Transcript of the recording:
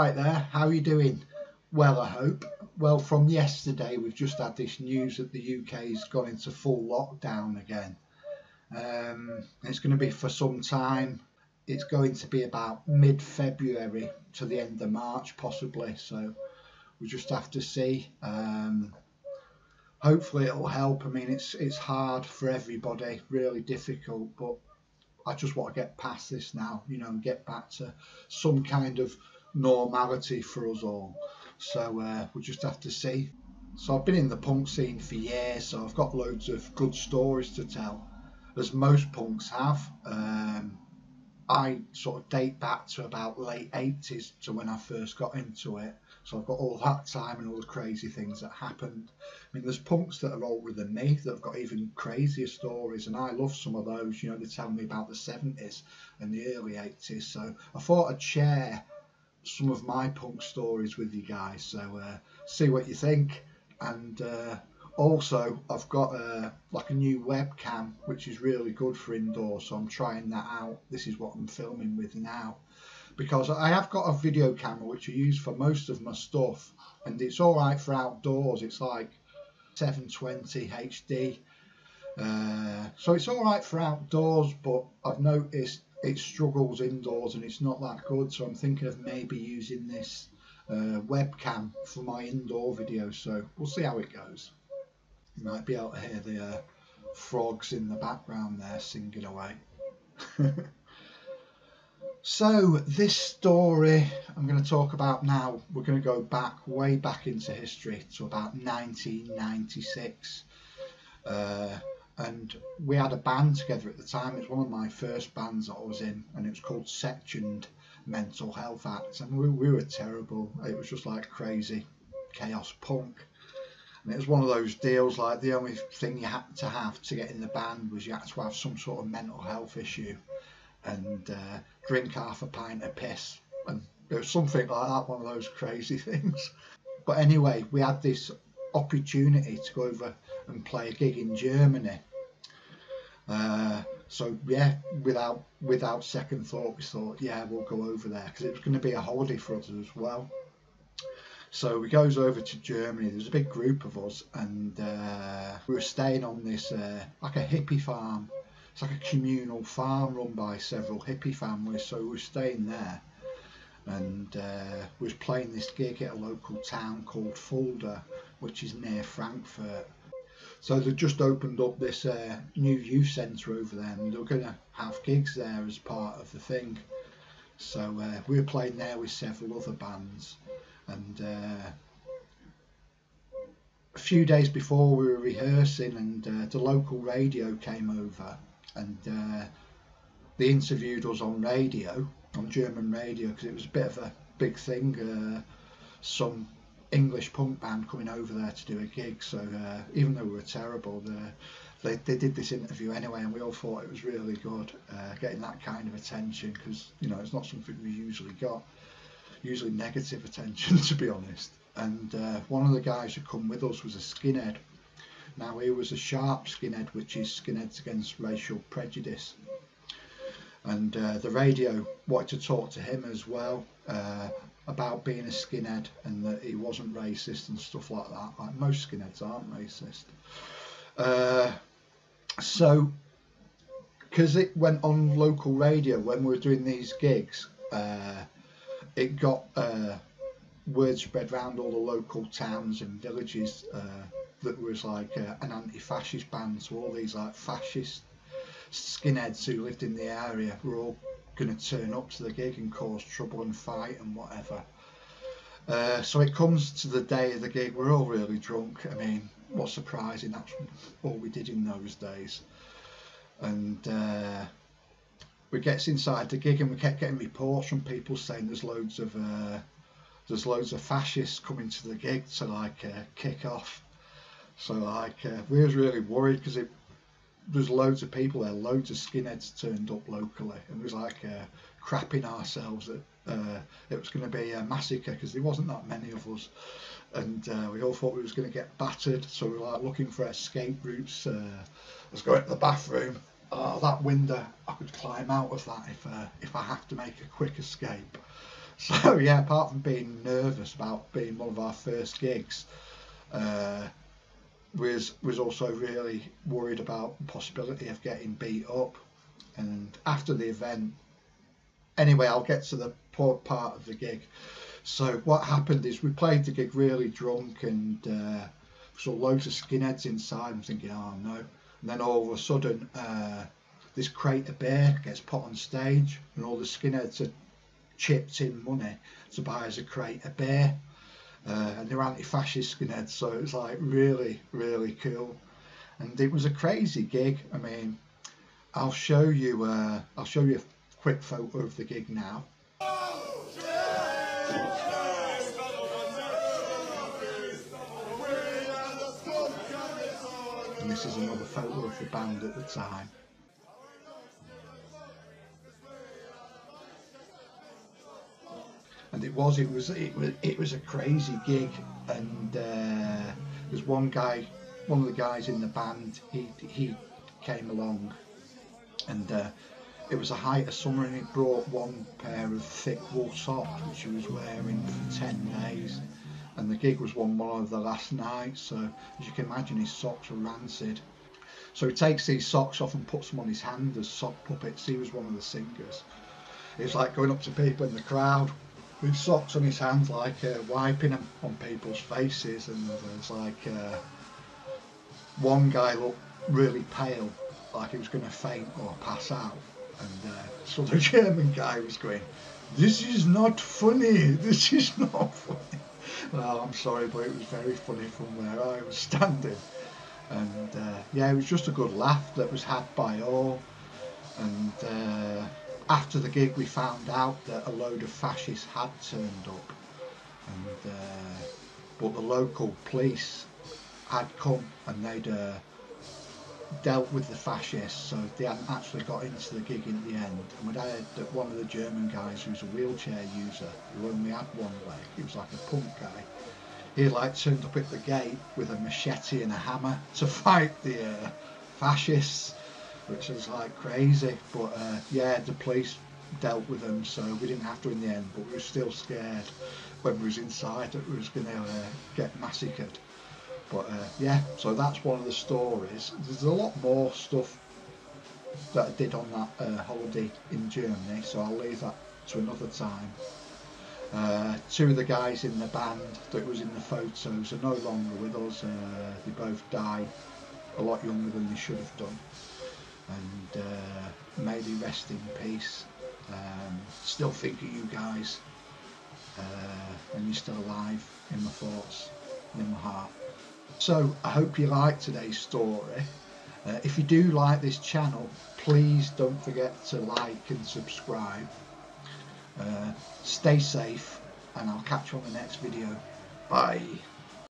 right there, how are you doing? Well, I hope. Well, from yesterday we've just had this news that the UK's gone into full lockdown again. It's going to be for some time. It's going to be about mid-February to the end of March possibly, so we just have to see. Hopefully it'll help. I mean, it's hard for everybody, really difficult, but I just want to get past this now, you know, and get back to some kind of normality for us all. So we'll just have to see. So I've been in the punk scene for years, so I've got loads of good stories to tell, as most punks have. I sort of date back to about late 80s to when I first got into it. So I've got all that time and all the crazy things that happened. I mean, there's punks that are older than me that have got even crazier stories, and I love some of those. You know, they're telling me about the 70s and the early 80s. So I thought I'd share some of my punk stories with you guys. So see what you think. And also, I've got like a new webcam, which is really good for indoors, so I'm trying that out. This is what I'm filming with now, because I have got a video camera which I use for most of my stuff, and it's all right for outdoors. It's like 720 HD, so it's all right for outdoors, but I've noticed it struggles indoors and it's not that good, so I'm thinking of maybe using this webcam for my indoor videos, so we'll see how it goes. You might be able to hear the frogs in the background there singing away. So this story I'm going to talk about now, we're going to go back, way back into history to about 1996. And we had a band together at the time. It was one of my first bands that I was in, and it was called Sectioned Mental Health Act, and we were terrible. It was just like crazy chaos punk. And it was one of those deals, like the only thing you had to have to get in the band was you had to have some sort of mental health issue and drink half a pint of piss, and it was something like that, one of those crazy things. But anyway, we had this opportunity to go over and play a gig in Germany. So yeah, without second thought, we thought, yeah, we'll go over there, because it was going to be a holiday for us as well. So we goes over to Germany. There's a big group of us, and we were staying on this like a hippie farm. It's like a communal farm run by several hippie families. So we were staying there, and we was playing this gig at a local town called Fulda, which is near Frankfurt. So they just opened up this new youth centre over there, and they were going to have gigs there as part of the thing. So we were playing there with several other bands, and a few days before we were rehearsing, and the local radio came over, and they interviewed us on radio, on German radio, because it was a bit of a big thing. Some English punk band coming over there to do a gig, so even though we were terrible, they did this interview anyway, and we all thought it was really good, getting that kind of attention, because you know, it's not something we usually got, usually negative attention, to be honest. And one of the guys who come with us was a skinhead. Now, he was a sharp skinhead, which is Skinheads Against Racial Prejudice, and the radio wanted to talk to him as well about being a skinhead, and that he wasn't racist and stuff like that. Like, most skinheads aren't racist. So because it went on local radio when we were doing these gigs, it got word spread around all the local towns and villages that was like an anti-fascist band. So all these like fascist skinheads who lived in the area were all going to turn up to the gig and cause trouble and fight and whatever. So it comes to the day of the gig, we're all really drunk. I mean, what's surprising, that's all we did in those days. And we gets inside the gig, and we kept getting reports from people saying there's loads of fascists coming to the gig to like kick off. So like we was really worried, because there's loads of people there, loads of skinheads turned up locally, and it was like crapping ourselves that it was going to be a massacre, because there wasn't that many of us, and we all thought we was going to get battered. So we were like looking for escape routes. I was going to the bathroom. That window, I could climb out of that if I have to make a quick escape. So yeah, apart from being nervous about being one of our first gigs, was also really worried about the possibility of getting beat up. And after the event, anyway, I'll get to the poor part of the gig. So what happened is we played the gig really drunk, and saw loads of skinheads inside. I'm thinking, oh no. And then all of a sudden, this crate of beer gets put on stage, and all the skinheads had chipped in money to buy us a crate of beer. And they're anti-fascist skinheads, so it was like really, really cool. And it was a crazy gig. I mean, I'll show you a quick photo of the gig now. And this is another photo of the band at the time. And it was a crazy gig. And there's one of the guys in the band, he came along, and it was the height of summer, and he brought one pair of thick wool socks which he was wearing for 10 days. And the gig was one of the last nights, so as you can imagine, his socks were rancid. So he takes these socks off and puts them on his hand as sock puppets. He was one of the singers. It was like going up to people in the crowd with socks on his hands, like wiping them on people's faces. And there's like one guy looked really pale, like he was going to faint or pass out. And so the German guy was going, "This is not funny, this is not funny." Well, I'm sorry, but it was very funny from where I was standing. And yeah, it was just a good laugh that was had by all. And after the gig, we found out that a load of fascists had turned up, and but the local police had come, and they'd dealt with the fascists, so they hadn't actually got into the gig in the end. And we'd heard that one of the German guys, who's a wheelchair user, who only had one leg, he was like a punk guy, he like turned up at the gate with a machete and a hammer to fight the fascists, which was like crazy. But yeah, the police dealt with them, so we didn't have to in the end, but we were still scared when we was inside that we was going to get massacred. But yeah, so that's one of the stories. There's a lot more stuff that I did on that holiday in Germany, so I'll leave that to another time. Two of the guys in the band that was in the photos are no longer with us. They both died a lot younger than they should have done. And may they rest in peace. Still think of you guys, and you're still alive in my thoughts and in my heart. So I hope you liked today's story. If you do like this channel, please don't forget to like and subscribe. Stay safe, and I'll catch you on the next video. Bye.